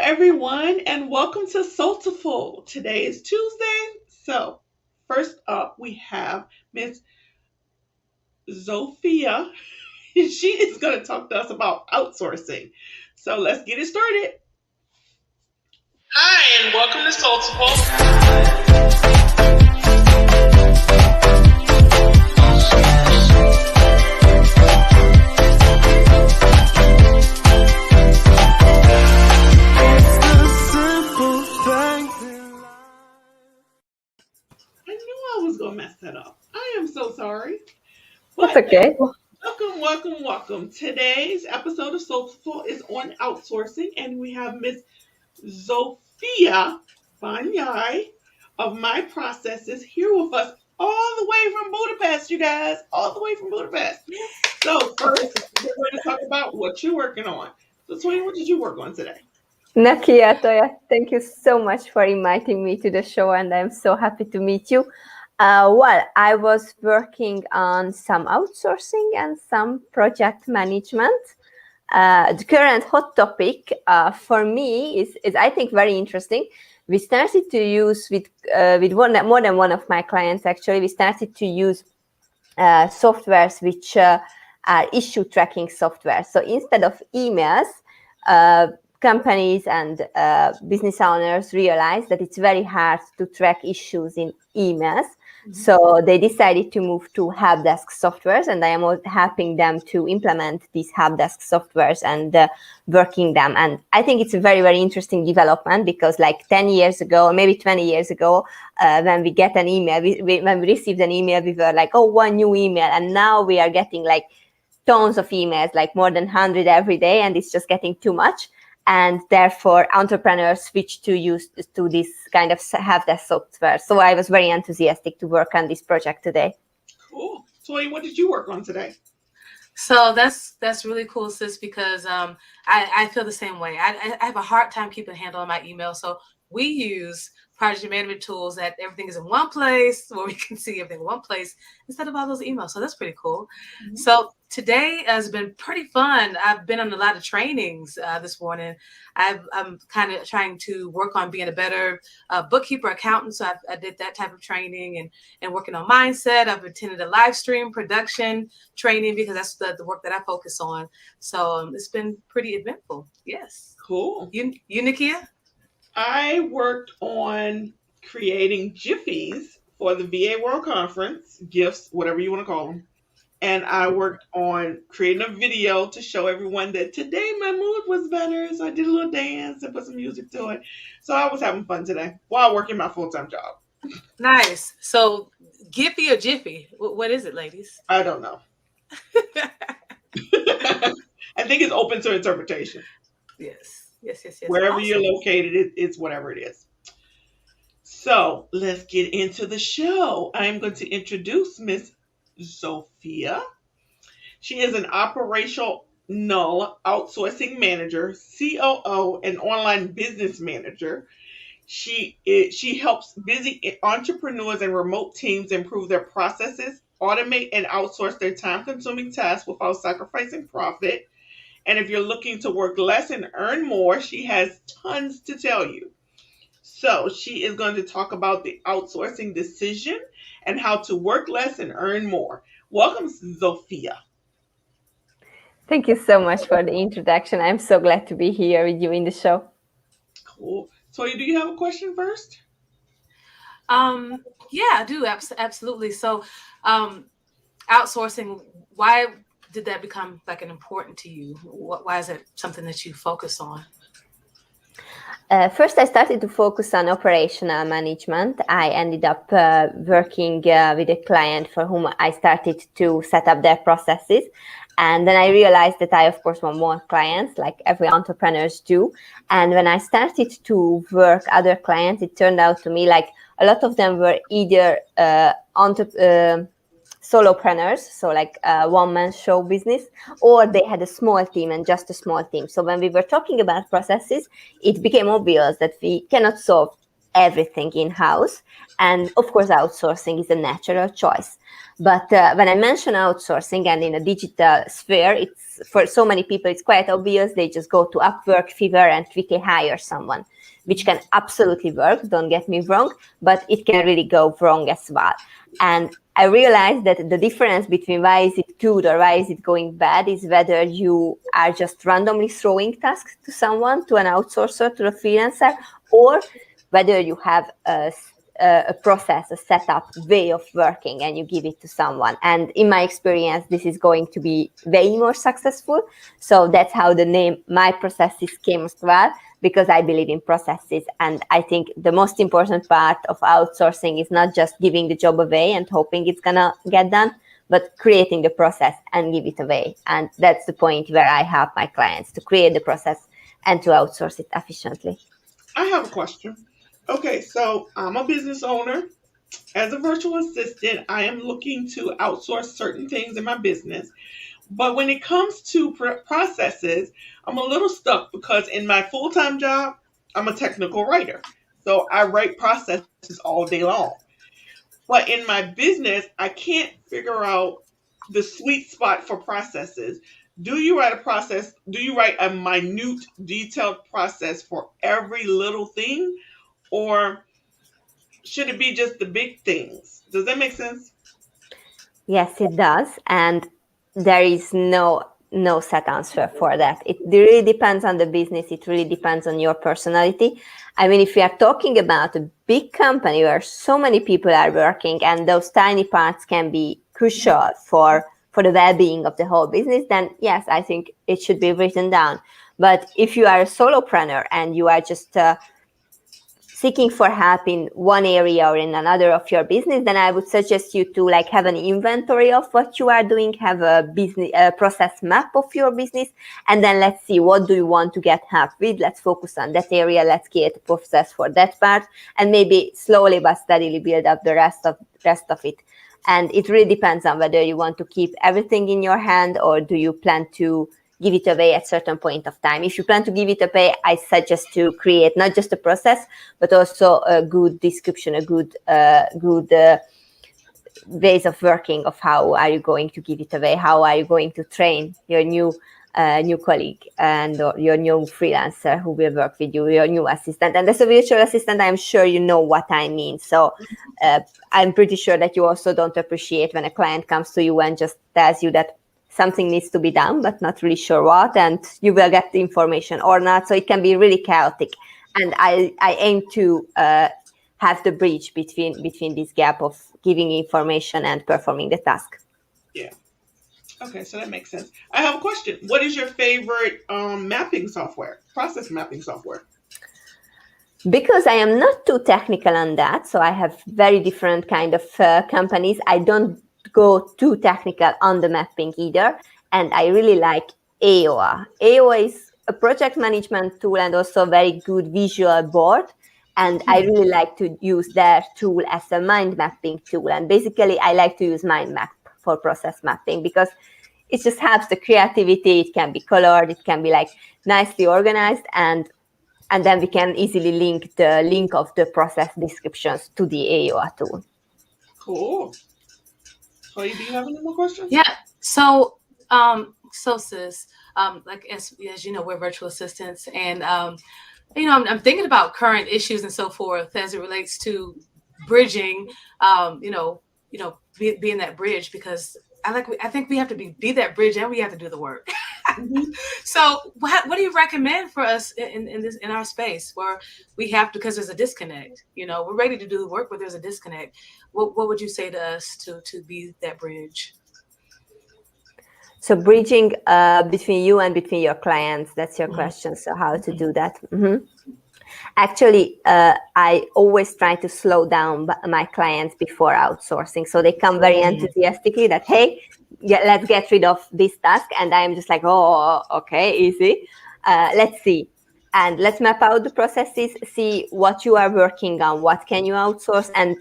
everyone, and welcome to Soultiful. Today is Tuesday. So, first up, we have Miss ZSÓFIA. She is going to talk to us about outsourcing. So, let's get it started. Hi, and welcome to Soultiful. I was gonna mess that up. I am so sorry. That's But okay. welcome. Today's episode of Soulful is on outsourcing, and we have Miss ZSÓFIA BÁNYAI of My Processes here with us all the way from Budapest, you guys, all the way from Budapest. So first, we're going to talk about what you're working on. So Toya, what did you work on today? Nakia, Toya, thank you so much for inviting me to the show, and I'm so happy to meet you. Well, I was working on some outsourcing and some project management. The current hot topic for me is I think very interesting. We started to use with more than one of my clients. Actually, we started to use softwares which are issue tracking software. So instead of emails, companies and business owners realize that it's very hard to track issues in emails. So they decided to move to help desk softwares, and I am helping them to implement these help desk softwares and working them. And I think it's a very, very interesting development because like 10 years ago, or maybe 20 years ago, when we get an email, when we received an email, we were like, oh, one new email. And now we are getting like tons of emails, like more than 100 every day, and it's just getting too much. And therefore, entrepreneurs switch to this kind of help desk software. So I was very enthusiastic to work on this project today. Cool. Toya, what did you work on today? So that's really cool, sis, because I feel the same way. I have a hard time keeping a handle on my email. So we use project management tools that everything is in one place where we can see everything in one place instead of all those emails. So that's pretty cool. Mm-hmm. So today has been pretty fun. I've been on a lot of trainings this morning. I'm kind of trying to work on being a better bookkeeper, accountant. So I did that type of training and working on mindset. I've attended a live stream production training because that's the work that I focus on. So it's been pretty eventful. Yes. Cool. You Nakia? I worked on creating Jiffies for the VA World Conference, gifts, whatever you want to call them. And I worked on creating a video to show everyone that today my mood was better. So I did a little dance and put some music to it. So I was having fun today while working my full-time job. Nice. So Giphy or Jiffy? What is it, ladies? I don't know. I think it's open to interpretation. Yes. Wherever you're located, it's whatever it is. So let's get into the show. I'm going to introduce Miss ZSÓFIA. She is an operational outsourcing manager, COO, and online business manager. She helps busy entrepreneurs and remote teams improve their processes, automate and outsource their time-consuming tasks without sacrificing profit. And if you're looking to work less and earn more, she has tons to tell you. So she is going to talk about the outsourcing decision and how to work less and earn more. Welcome, ZSÓFIA. Thank you so much for the introduction. I'm so glad to be here with you in the show. Cool. Toya, do you have a question first? Yeah, I do. Absolutely. So outsourcing, why did that become like an important to you? Why is it something that you focus on? First, I started to focus on operational management. I ended up working with a client for whom I started to set up their processes. And then I realized that I, of course, want more clients, like every entrepreneurs do. And when I started to work other clients, it turned out to me like a lot of them were either solopreneurs, so like a one-man show business, or they had a small team and just a small team. So when we were talking about processes, it became obvious that we cannot solve everything in-house. And of course, outsourcing is a natural choice. But when I mention outsourcing, and in a digital sphere, it's for so many people, it's quite obvious. They just go to Upwork, Fiverr, and quickly hire someone, which can absolutely work, don't get me wrong, but it can really go wrong as well. And I realized that the difference between why is it good or why is it going bad is whether you are just randomly throwing tasks to someone, to an outsourcer, to a freelancer, or whether you have a process, a setup, way of working, and you give it to someone. And in my experience, this is going to be way more successful. So that's how the name My Processes came as well, because I believe in processes. And I think the most important part of outsourcing is not just giving the job away and hoping it's gonna get done, but creating the process and give it away. And that's the point where I help my clients to create the process and to outsource it efficiently. I have a question. Okay, so I'm a business owner. As a virtual assistant, I am looking to outsource certain things in my business. But when it comes to processes, I'm a little stuck because in my full time job, I'm a technical writer. So I write processes all day long. But in my business, I can't figure out the sweet spot for processes. Do you write a process? Do you write a minute, detailed process for every little thing? Or should it be just the big things? Does that make sense? Yes, it does. And there is no set answer for that. It really depends on the business. It really depends on your personality. I mean, if we are talking about a big company where so many people are working and those tiny parts can be crucial for the well-being of the whole business, then yes, I think it should be written down. But if you are a solopreneur and you are just seeking for help in one area or in another of your business, then I would suggest you to like have an inventory of what you are doing, have a business process map of your business, and then let's see, what do you want to get help with? Let's focus on that area. Let's create a process for that part, and maybe slowly but steadily build up the rest of it. And it really depends on whether you want to keep everything in your hand or do you plan to give it away at a certain point of time. If you plan to give it away, I suggest to create not just a process, but also a good description, a good ways of working of how are you going to give it away, how are you going to train your new colleague and or your new freelancer who will work with you, your new assistant. And as a virtual assistant, I'm sure you know what I mean. So I'm pretty sure that you also don't appreciate when a client comes to you and just tells you that something needs to be done, but not really sure what, and you will get the information or not. So it can be really chaotic. And I aim to have the bridge between this gap of giving information and performing the task. Yeah. Okay, so that makes sense. I have a question. What is your favorite mapping software, process mapping software? Because I am not too technical on that, so I have very different kind of companies. I don't go too technical on the mapping either, and I really like AOA. AOA is a project management tool and also a very good visual board, and I really like to use their tool as a mind mapping tool. And basically, I like to use mind map for process mapping because it just helps the creativity. It can be colored, it can be like nicely organized, and then we can easily link of the process descriptions to the AOA tool. Cool. Toya, do you have any more questions? Yeah. So sis, like as you know, we're virtual assistants, and I'm thinking about current issues and so forth as it relates to bridging, being that bridge, because I think we have to be that bridge and we have to do the work. Mm-hmm. So what do you recommend for us in our space where we have to, because there's a disconnect, we're ready to do the work, but there's a disconnect. What would you say to us to be that bridge? So bridging between you and between your clients, that's your question. So how to do that? Mm-hmm. Actually, I always try to slow down my clients before outsourcing. So they come very enthusiastically that, hey, let's get rid of this task. And I'm just like, oh, okay, easy. Let's see. And let's map out the processes, see what you are working on, what can you outsource, and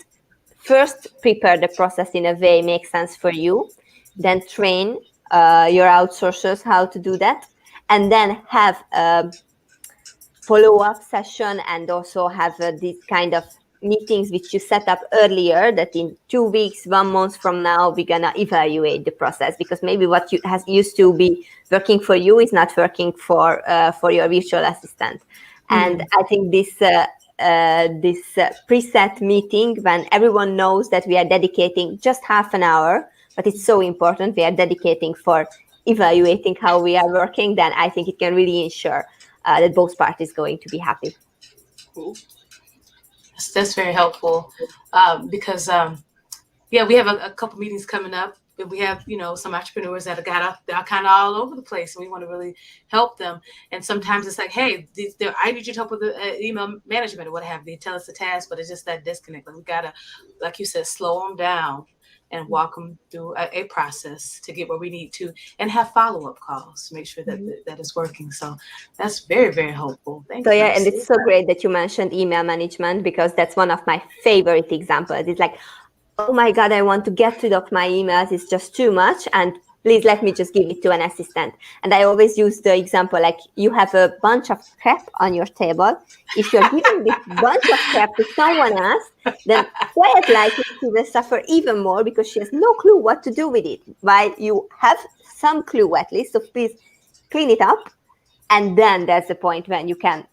first prepare the process in a way makes sense for you. Then train your outsourcers how to do that. And then have follow-up session, and also have these kind of meetings which you set up earlier, that in 2 weeks, 1 month from now, we're gonna evaluate the process, because maybe what has used to be working for you is not working for your virtual assistant. And I think this preset meeting, when everyone knows that we are dedicating just half an hour, but it's so important, we are dedicating for evaluating how we are working, then I think it can really ensure that both parties going to be happy. Cool. That's very helpful, because we have a couple meetings coming up. We have, some entrepreneurs that they're kind of all over the place, and we want to really help them. And sometimes it's like, hey, I need you to help with the email management or what have you. They tell us the task, but it's just that disconnect. Like, we gotta, like you said, slow them down and walk them through a process to get where we need to, and have follow-up calls to make sure that that is working. So that's very, very helpful. Thank you. Yeah, and it's so great that you mentioned email management, because that's one of my favorite examples. It's like, oh my God, I want to get rid of my emails. It's just too much. And please let me just give it to an assistant. And I always use the example, like, you have a bunch of crap on your table. If you're giving this bunch of crap to someone else, then quite likely she will suffer even more, because she has no clue what to do with it, while you have some clue at least. So please clean it up. And then there's the point when you can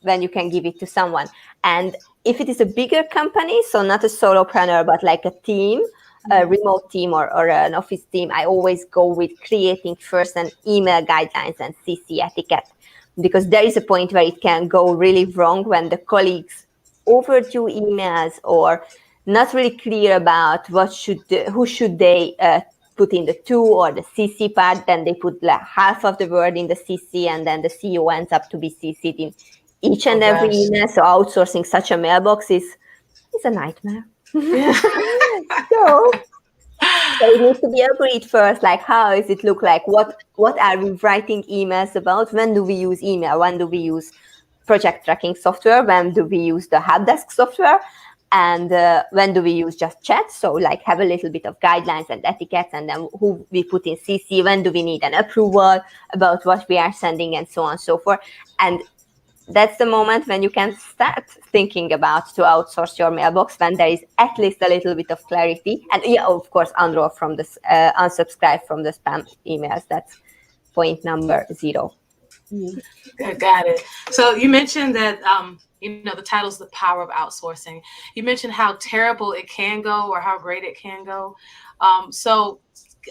give it to someone. And if it is a bigger company, so not a solopreneur, but like a team, a remote team or an office team, I always go with creating first an email guidelines and CC etiquette, because there is a point where it can go really wrong when the colleagues overdo emails, or not really clear about who should they put in the to or the CC part. Then they put like half of the word in the CC, and then the CEO ends up to be CC'd in each and every email. So outsourcing such a mailbox is a nightmare. Yeah. So it needs to be agreed first, like, how does it look like? What are we writing emails about? When do we use email? When do we use project tracking software? When do we use the help desk software? And when do we use just chat? So like, have a little bit of guidelines and etiquettes, and then who we put in CC, when do we need an approval about what we are sending, and so on and so forth. And that's the moment when you can start thinking about to outsource your mailbox, when there is at least a little bit of clarity. And of course, unroll from this, unsubscribe from the spam emails. That's point number 0. Got it. So you mentioned that, the title's The Power of Outsourcing. You mentioned how terrible it can go or how great it can go. So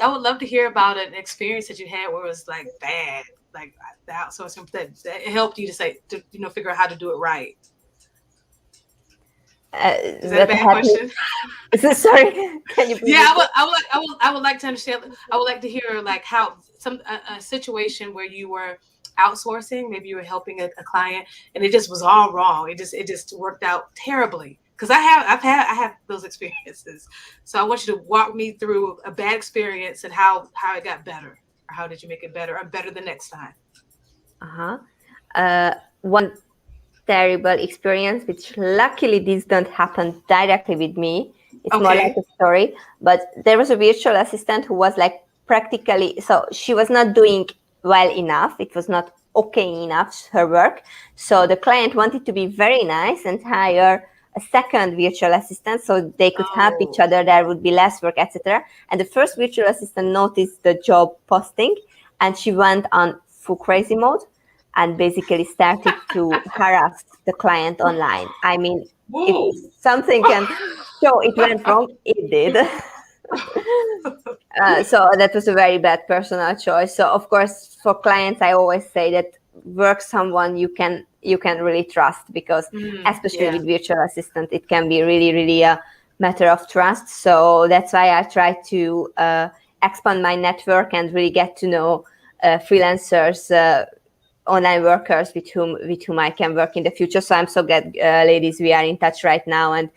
I would love to hear about an experience that you had where it was like bad, like the outsourcing that helped you to figure out how to do it right. Is that a bad question? Sorry, can you? Yeah, I would like to understand. I would like to hear like how a situation where you were outsourcing, maybe you were helping a client and it just was all wrong. It just worked out terribly. Because I have those experiences. So I want you to walk me through a bad experience and how it got better, or how did you make it better or better the next time? One terrible experience, which luckily this don't happen directly with me. It's more like a story. But there was a virtual assistant who was like practically, so she was not doing well enough. It was not okay enough, her work. So the client wanted to be very nice and hire a second virtual assistant so they could help each other. There would be less work, etc. And the first virtual assistant noticed the job posting, and she went on full crazy mode and basically started to harass the client online. I mean, if something can show it went wrong, it did. So that was a very bad personal choice. So of course, for clients, I always say that work someone you can really trust, because especially with virtual assistant, it can be really, really a matter of trust. So that's why I try to expand my network and really get to know freelancers, online workers with whom I can work in the future. So I'm so glad, ladies, we are in touch right now, and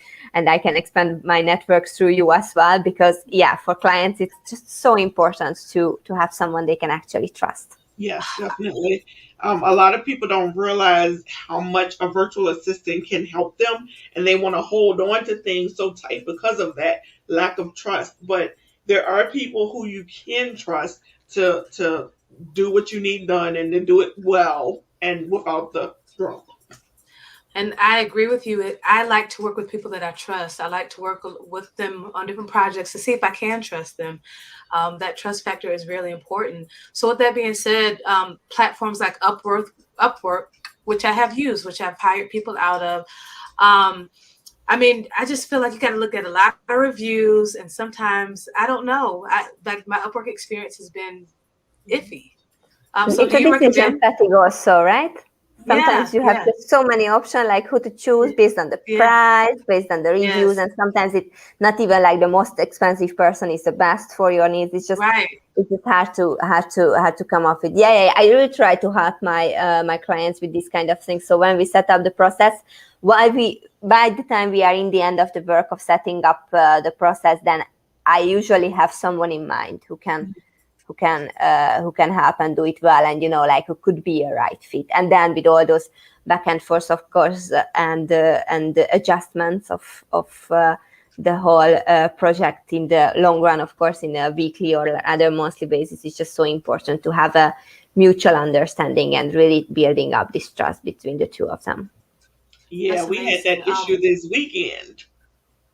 I can expand my network through you as well, because for clients, it's just so important to have someone they can actually trust. Yes, definitely. A lot of people don't realize how much a virtual assistant can help them, and they want to hold on to things so tight because of that lack of trust. But there are people who you can trust to do what you need done, and to do it well and without the struggle. And I agree with you. I like to work with people that I trust. I like to work with them on different projects to see if I can trust them. That trust factor is really important. So with that being said, platforms like Upwork, which I have used, which I've hired people out of. I mean, I just feel like you got to look at a lot of reviews, and sometimes I don't know. Like my Upwork experience has been iffy. So It's do a you decision recommend? fatigue also, right? Yeah, Sometimes you have yeah, just so many options, like who to choose based on the yeah, price, based on the reviews, yes, and sometimes it's not even like the most expensive person is the best for your needs. right. It's just hard to come up with. Yeah. I really try to help my clients with this kind of things. So when we set up the process, by the time we are in the end of the work of setting up the process, then I usually have someone in mind who can help and do it well, and like who could be a right fit. And then with all those back and forth, of course, and the adjustments of the whole project in the long run, of course, in a weekly or other monthly basis, it's just so important to have a mutual understanding and really building up this trust between the two of them. Yeah, That's we had amazing. that issue this weekend.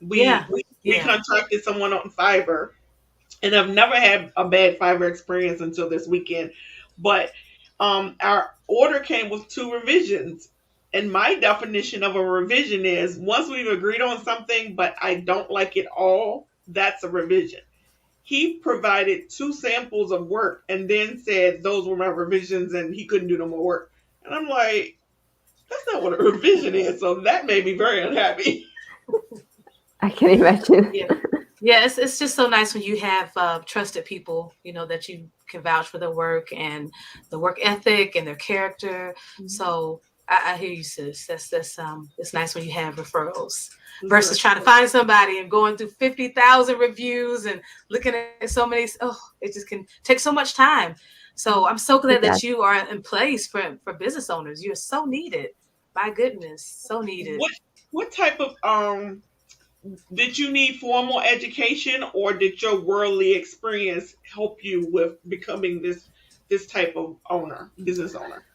Yeah, We yeah. contracted someone on Fiverr, and I've never had a bad Fiverr experience until this weekend. But our order came with two revisions, and my definition of a revision is once we've agreed on something, but I don't like it all. That's a revision. He provided two samples of work and then said those were my revisions, and he couldn't do no more work. And I'm like, that's not what a revision is. So that made me very unhappy. I can imagine. Yeah. Yeah, it's just so nice when you have trusted people, that you can vouch for their work and the work ethic and their character. So I hear you, sis. That's it's nice when you have referrals versus trying to find somebody and going through 50,000 reviews and looking at so many. Oh, it just can take so much time. So I'm so glad that you are in place for business owners. You're so needed. My goodness, so needed. What type of did you need formal education, or did your worldly experience help you with becoming this type of business owner?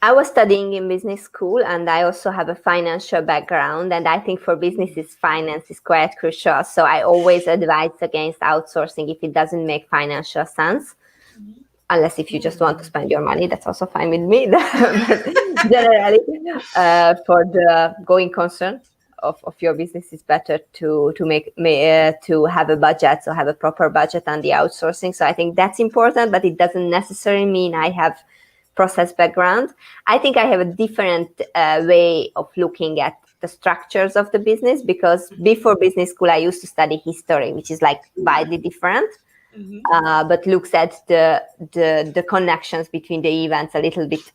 I was studying in business school, and I also have a financial background. And I think for businesses, finance is quite crucial. So I always advise against outsourcing if it doesn't make financial sense. Unless if you just want to spend your money, that's also fine with me. But generally, for the going concern of your business, it's better to have a budget, so have a proper budget on the outsourcing. So I think that's important, but it doesn't necessarily mean I have process background. I think I have a different way of looking at the structures of the business, because before business school, I used to study history, which is like widely different. But looks at the connections between the events a little bit,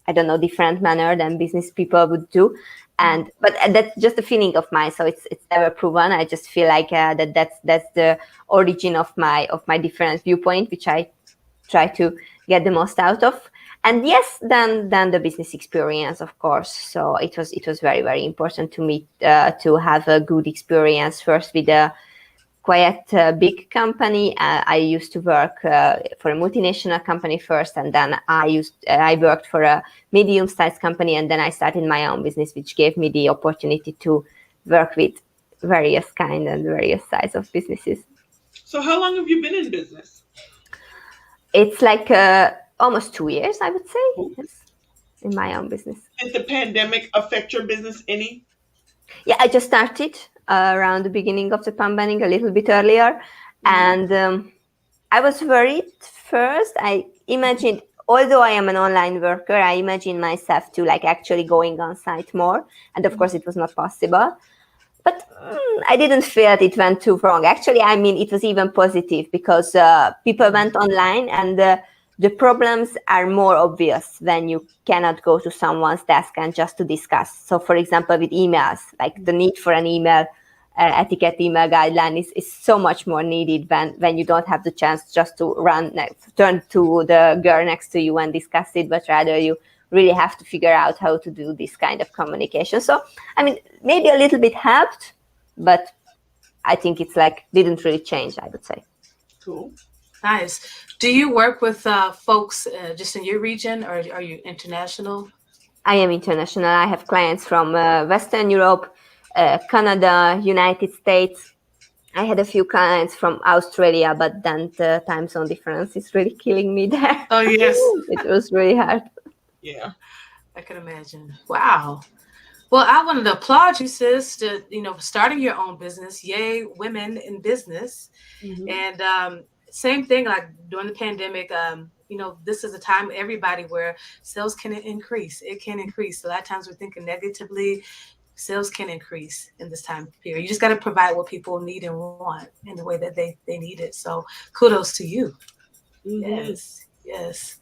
I don't know, different manner than business people would do. But that's just a feeling of mine, so it's never proven. I just feel like that's the origin of my different viewpoint, which I try to get the most out of. And yes, then the business experience, of course. So it was very, very important to me to have a good experience first with a quite big company. I used to work for a multinational company first, and then I worked for a medium-sized company, and then I started my own business, which gave me the opportunity to work with various kind and various size of businesses. So how long have you been in business? It's like almost 2 years, I would say. Yes, in my own business. Did the pandemic affect your business any? Yeah, I just started around the beginning of the pandemic, a little bit earlier, and I was worried first. I imagined, although I am an online worker, I imagined myself to like actually going on site more, and of course it was not possible. But I didn't feel that it went too wrong. Actually, I mean, it was even positive, because people went online, and the problems are more obvious when you cannot go to someone's desk and just to discuss. So, for example, with emails, like the need for an email etiquette email guideline is so much more needed when you don't have the chance just to turn to the girl next to you and discuss it, but rather you really have to figure out how to do this kind of communication. So, I mean, maybe a little bit helped, but I think it's like didn't really change, I would say. Cool. Nice. Do you work with folks just in your region, or are you international? I am international. I have clients from Western Europe, Canada, United States. I had a few clients from Australia, but then the time zone difference is really killing me there. Oh, yes. It was really hard. Yeah. I can imagine. Wow. Well, I wanted to applaud you, sis, to, starting your own business. Yay, women in business. Mhm. And same thing, like during the pandemic, this is a time everybody where sales can increase. It can increase. A lot of times we're thinking negatively. Sales can increase in this time period. You just got to provide what people need and want in the way that they need it. So kudos to you. Mhm. Yes.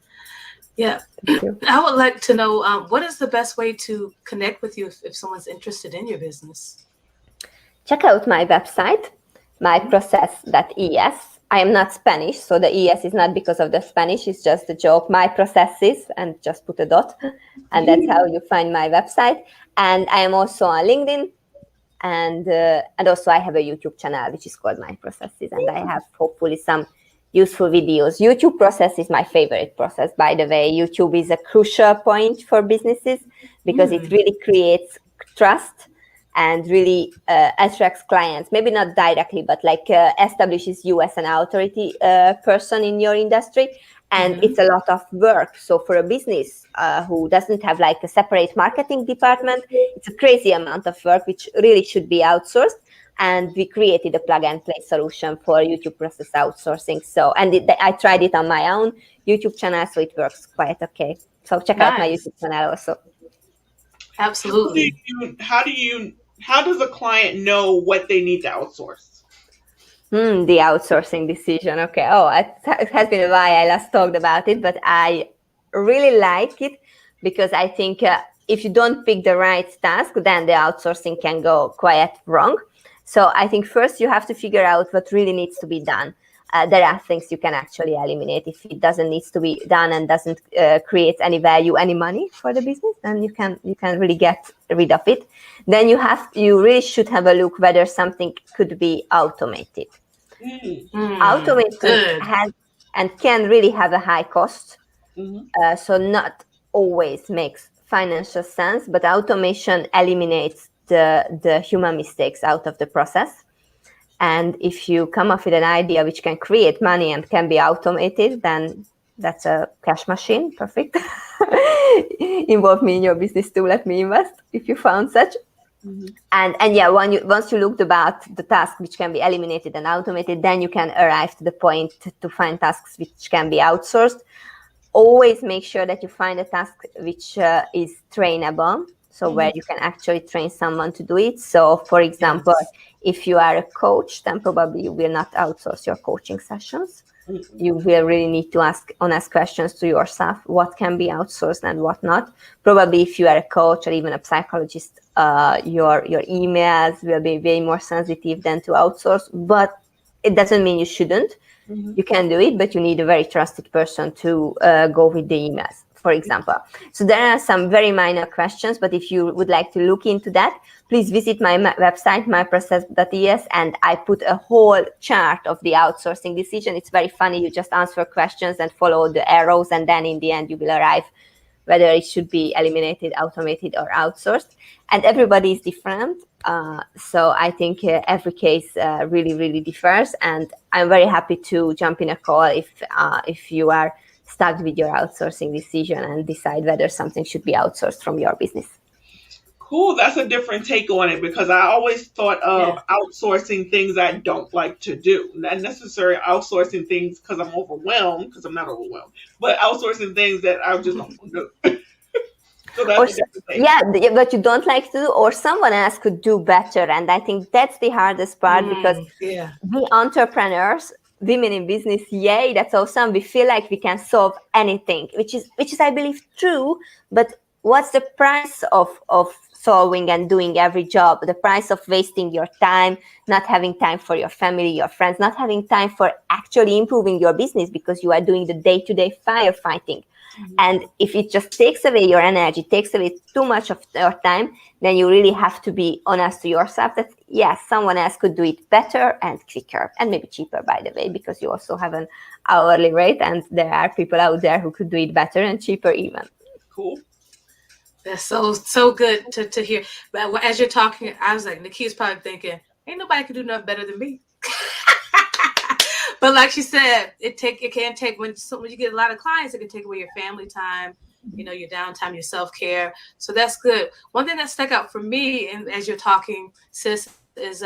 Yeah. Thank you. I would like to know what is the best way to connect with you if someone's interested in your business? Check out my website, myprocess.es. I am not Spanish, so the ES is not because of the Spanish, it's just a joke. My processes, and just put a dot, and that's how you find my website. And I am also on LinkedIn, and also I have a YouTube channel which is called My Processes, and I have hopefully some useful videos. YouTube process is my favorite process, by the way. YouTube is a crucial point for businesses because it really creates trust and really attracts clients, maybe not directly, but like establishes you as an authority person in your industry. And it's a lot of work. So for a business who doesn't have like a separate marketing department, it's a crazy amount of work, which really should be outsourced. And we created a plug and play solution for YouTube process outsourcing. So, and I tried it on my own YouTube channel, so it works quite okay. So check out my YouTube channel also. Absolutely. How does a client know what they need to outsource? The outsourcing decision. Okay. Oh, it has been a while I last talked about it, but I really like it because I think if you don't pick the right task, then the outsourcing can go quite wrong. So I think first you have to figure out what really needs to be done. There are things you can actually eliminate. If it doesn't need to be done and doesn't create any value, any money for the business, then you can really get rid of it. Then you really should have a look whether something could be automated. Automation has and can really have a high cost, so not always makes financial sense, but automation eliminates the human mistakes out of the process. And if you come up with an idea which can create money and can be automated, then that's a cash machine. Perfect. Involve me in your business too. Let me invest if you found such. And yeah, once you looked about the task which can be eliminated and automated, then you can arrive to the point to find tasks which can be outsourced. Always make sure that you find a task which is trainable, so where you can actually train someone to do it. So for example, if you are a coach, then probably you will not outsource your coaching sessions. You will really need to ask honest questions to yourself, what can be outsourced and what not. Probably if you are a coach or even a psychologist, your emails will be way more sensitive than to outsource, but it doesn't mean you shouldn't. You can do it, but you need a very trusted person to go with the emails, for example. So there are some very minor questions, but if you would like to look into that, please visit my website, myprocess.es, and I put a whole chart of the outsourcing decision. It's very funny. You just answer questions and follow the arrows, and then in the end, you will arrive whether it should be eliminated, automated, or outsourced. And everybody is different. So I think every case really, really differs. And I'm very happy to jump in a call if you are stuck with your outsourcing decision and decide whether something should be outsourced from your business. Cool. That's a different take on it because I always thought of outsourcing things I don't like to do. Not necessarily outsourcing things because I'm overwhelmed, because I'm not overwhelmed, but outsourcing things that I just don't do. So that's a different thing. Yeah, but you don't like to do, or someone else could do better. And I think that's the hardest part because we entrepreneurs, women in business, yay, that's awesome. We feel like we can solve anything, which is I believe true. But what's the price of solving and doing every job? The price of wasting your time, not having time for your family, your friends, not having time for actually improving your business because you are doing the day-to-day firefighting. And if it just takes away your energy, takes away too much of your time, then you really have to be honest to yourself that, yes, someone else could do it better and quicker and maybe cheaper, by the way, because you also have an hourly rate and there are people out there who could do it better and cheaper even. Cool. That's so good to hear. But as you're talking, I was like, Nakia's probably thinking, ain't nobody can do nothing better than me. But like she said, it can take when you get a lot of clients, it can take away your family time, your downtime, your self-care. So that's good. One thing that stuck out for me, and as you're talking, sis, is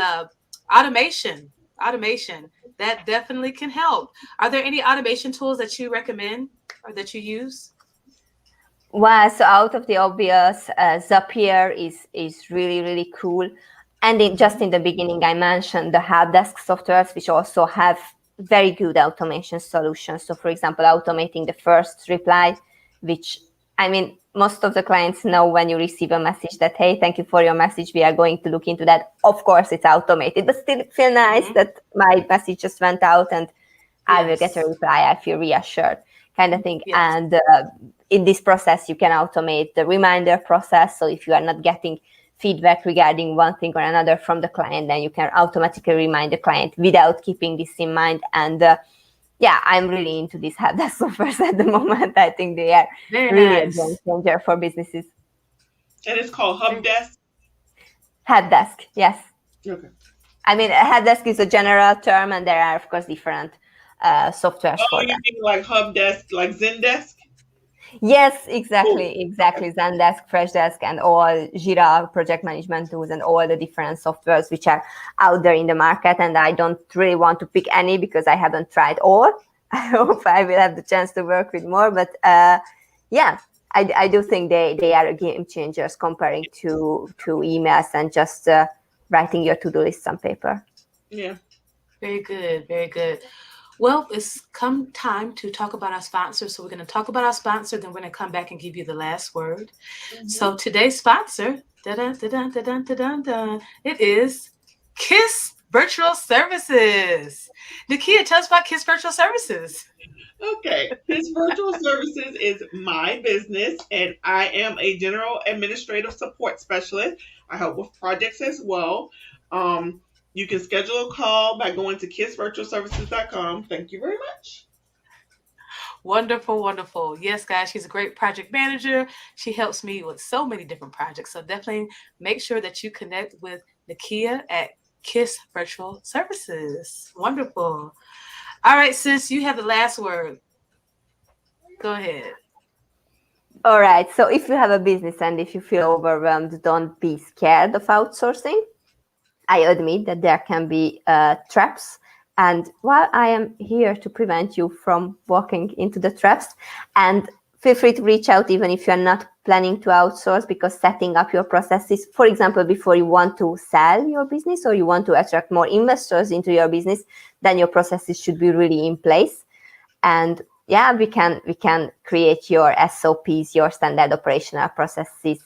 automation. Automation that definitely can help. Are there any automation tools that you recommend or that you use? Well, so out of the obvious, Zapier is really, really cool. And just in the beginning, I mentioned the help desk softwares, which also have very good automation solutions. So for example, automating the first reply, which, I mean, most of the clients know when you receive a message that, hey, thank you for your message, we are going to look into that. Of course, it's automated, but still it feels nice that my message just went out and I will get a reply. I feel reassured, kind of thing. Yes. And in this process, you can automate the reminder process. So if you are not getting feedback regarding one thing or another from the client, then you can automatically remind the client without keeping this in mind. And yeah, I'm really into these help desk softwares at the moment. I think they are really a game changer for businesses. And it's called Hub Desk? Help desk, yes. Okay. I mean, help desk is a general term, and there are, of course, different softwares for that. You mean like Hub Desk, like Zendesk? Yes, exactly. Zendesk, Freshdesk, and all Jira project management tools and all the different softwares which are out there in the market. And I don't really want to pick any because I haven't tried all. I hope I will have the chance to work with more. But yeah, I do think they are game changers comparing to emails and just writing your to-do list on paper. Yeah. Very good. Very good. Well, it's come time to talk about our sponsor. So we're going to talk about our sponsor, then we're going to come back and give you the last word. So today's sponsor, it is KISS Virtual Services. Nakia, tell us about KISS Virtual Services. Okay. KISS Virtual Services is my business, and I am a general administrative support specialist. I help with projects as well. You can schedule a call by going to kissvirtualservices.com. Thank you very much. Wonderful, wonderful. Yes, guys, she's a great project manager. She helps me with so many different projects. So definitely make sure that you connect with Nakia at KISS Virtual Services. Wonderful. All right, sis, you have the last word. Go ahead. All right. So if you have a business and if you feel overwhelmed, don't be scared of outsourcing. I admit that there can be traps. And while I am here to prevent you from walking into the traps, and feel free to reach out even if you're not planning to outsource, because setting up your processes, for example, before you want to sell your business or you want to attract more investors into your business, then your processes should be really in place. And yeah, we can create your SOPs, your standard operational processes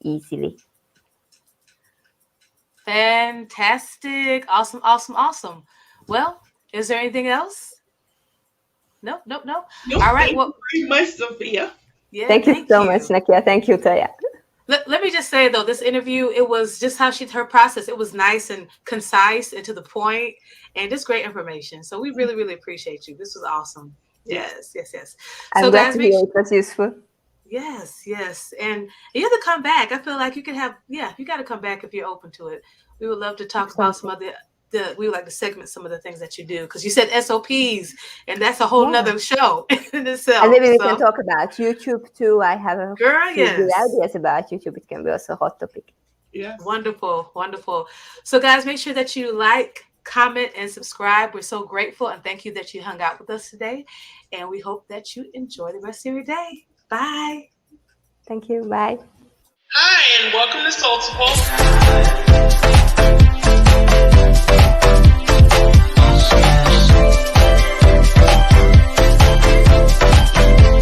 easily. Fantastic. Awesome, awesome, awesome. Well, is there anything else? Nope. All right. Thank you very much, Sophia. Yeah, thank you so much, Nakia. Thank you, Toya. Let me just say, though, this interview, it was just her process. It was nice and concise and to the point and just great information. So we really, really appreciate you. This was awesome. Yes. I'm glad to hear it was useful. Yes. And you have to come back. I feel like you got to come back if you're open to it. We would love to talk about some of we would like to segment some of the things that you do, because you said SOPs, and that's a whole nother show in itself. And maybe we can talk about YouTube too. I have a few good yes. ideas about YouTube. It can be also a hot topic. Yeah. Wonderful. So guys, make sure that you like, comment, and subscribe. We're so grateful and thank you that you hung out with us today. And we hope that you enjoy the rest of your day. Bye. Thank you. Bye. Hi, and welcome to Soultiful.